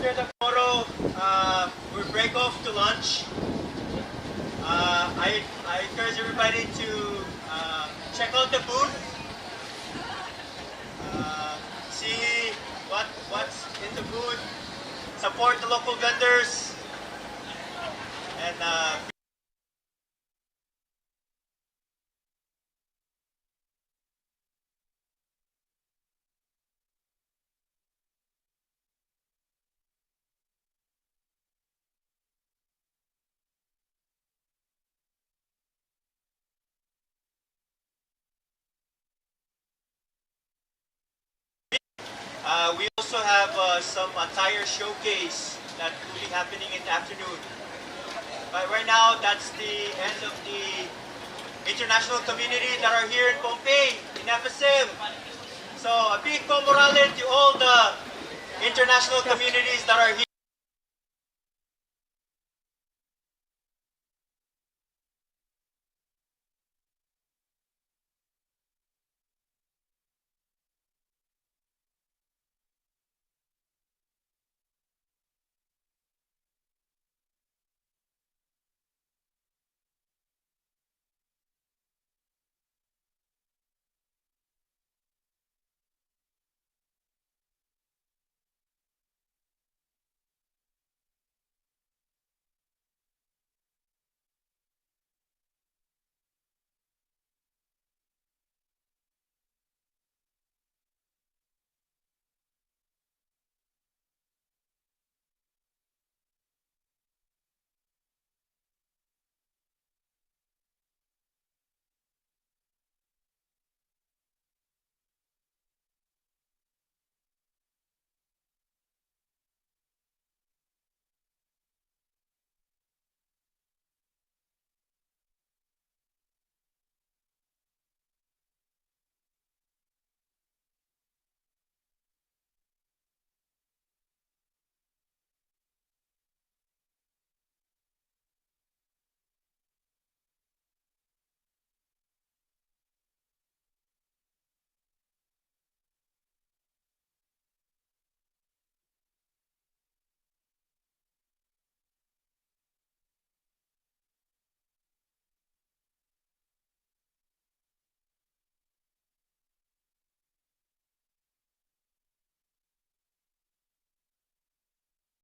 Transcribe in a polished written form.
after the photo, we break off to lunch. I encourage everybody to check out the booth, see what's in the booth, support the local vendors, and we also have some attire showcase that will be happening in the afternoon. But right now, that's the end of the international community that are here in Pohnpei, in FSM. So a big KAMORALE to all the international communities that are here.